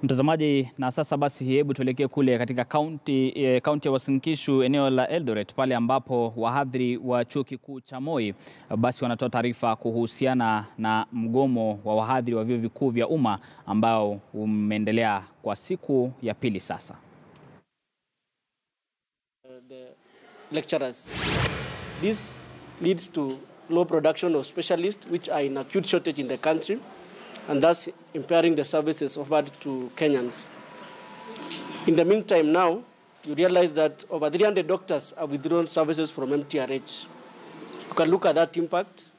Mtazamaji, na sasa basi hebu tuelekee kule katika kaunti ya Uasin Gishu, eneo la Eldoret, pale ambapo wahadhiri wa chuo kikuu cha Moi basi wanatoa taarifa kuhusiana na mgomo wa wahadhiri wa vyuo vikuu vya umma ambao umeendelea kwa siku ya pili sasa. The lecturers. This leads to low production of specialists which are in acute shortage in the country, and thus impairing the services offered to Kenyans. In the meantime now, you realize that over 300 doctors have withdrawn services from MTRH. You can look at that impact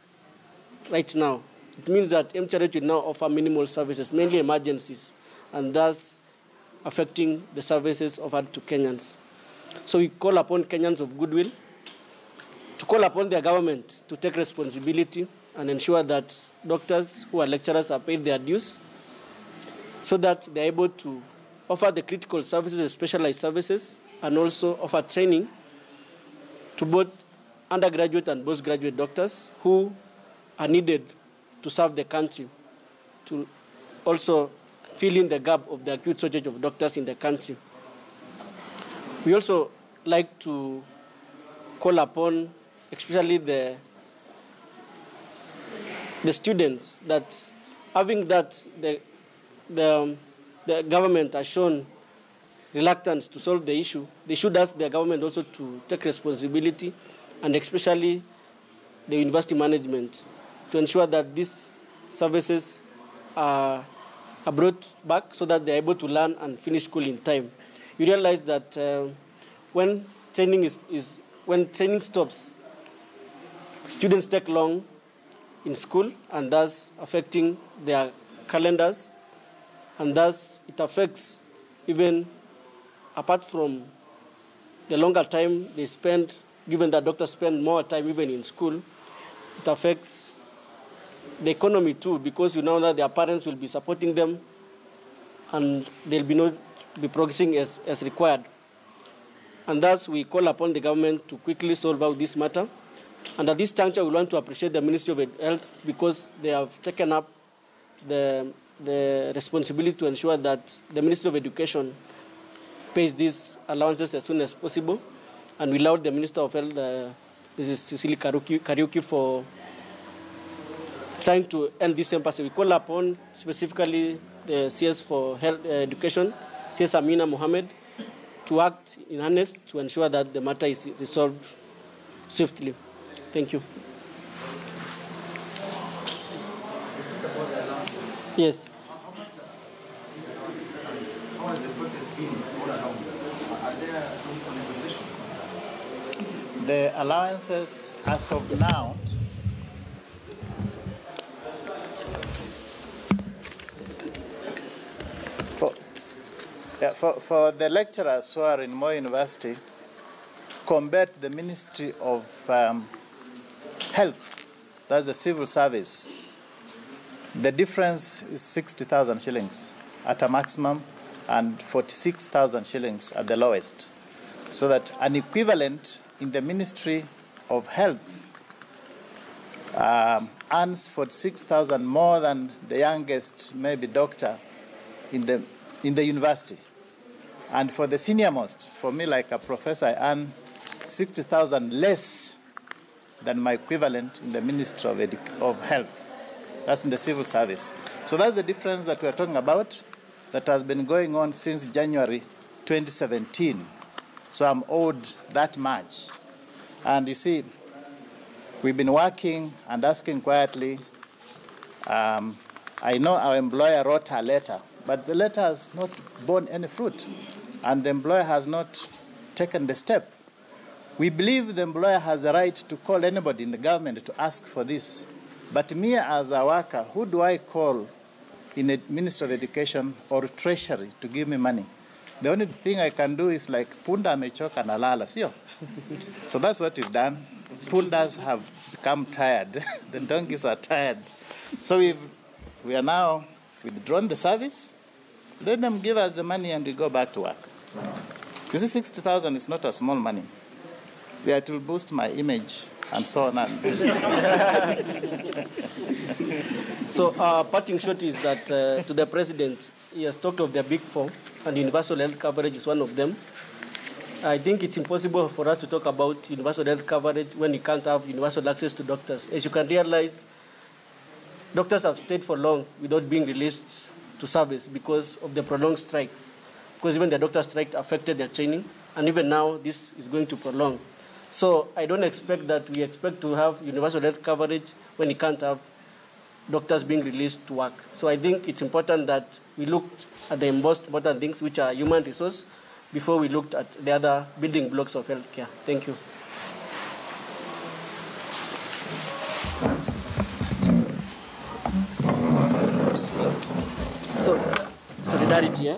right now. It means that MTRH will now offer minimal services, mainly emergencies, and thus affecting the services offered to Kenyans. So we call upon Kenyans of goodwill to call upon their government to take responsibility and ensure that doctors who are lecturers are paid their dues so that they are able to offer the critical services and specialized services, and also offer training to both undergraduate and postgraduate doctors who are needed to serve the country, to also fill in the gap of the acute shortage of doctors in the country. We also like to call upon especially the students that, having that the government has shown reluctance to solve the issue, they should ask the government also to take responsibility, and especially the university management, to ensure that these services are brought back so that they are able to learn and finish school in time. You realize that when training stops, students take long in school, and thus affecting their calendars, and thus it affects, even apart from the longer time they spend, given that doctors spend more time even in school, it affects the economy too, because you know that their parents will be supporting them and they'll not be progressing as required. And thus we call upon the government to quickly solve out this matter. And at this juncture, we want to appreciate the Ministry of Health because they have taken up the responsibility to ensure that the Ministry of Education pays these allowances as soon as possible. And we laud the Minister of Health, Mrs. Cecily Kariuki, for trying to end this impasse. We call upon specifically the CS for Health Education, CS Amina Mohammed, to act in earnest to ensure that the matter is resolved swiftly. Thank you. Yes. How has the process been all along? Are there room for negotiation? The allowances as of now for the lecturers who are in Moi University, compared to the Ministry of Health, that's the civil service, the difference is 60,000 shillings at a maximum and 46,000 shillings at the lowest. So that an equivalent in the Ministry of Health earns 46,000 more than the youngest maybe doctor in the university. And for the senior most, for me like a professor, I earn 60,000 less than my equivalent in the Ministry of Health. That's in the civil service. So that's the difference that we're talking about that has been going on since January 2017. So I'm owed that much. And you see, we've been working and asking quietly. I know our employer wrote a letter, but the letter has not borne any fruit, and the employer has not taken the step. We believe the employer has the right to call anybody in the government to ask for this. But me as a worker, who do I call in the Ministry of Education or Treasury to give me money? The only thing I can do is like, punda amechoka na lala, sio? So that's what we've done. Pundas have become tired. The donkeys are tired. So we are now withdrawn the service. Let them give us the money and we go back to work. You see, 60,000 is not a small money. It will boost my image and so on. So parting shot is that to the President, he has talked of the big four, and universal health coverage is one of them. I think it's impossible for us to talk about universal health coverage when we can't have universal access to doctors. As you can realize, doctors have stayed for long without being released to service because of the prolonged strikes. Because even the doctor strike affected their training, and even now this is going to prolong. So I don't expect that we expect to have universal health coverage when we can't have doctors being released to work. So I think it's important that we looked at the most important things, which are human resource, before we looked at the other building blocks of healthcare. Thank you. So, solidarity, yeah?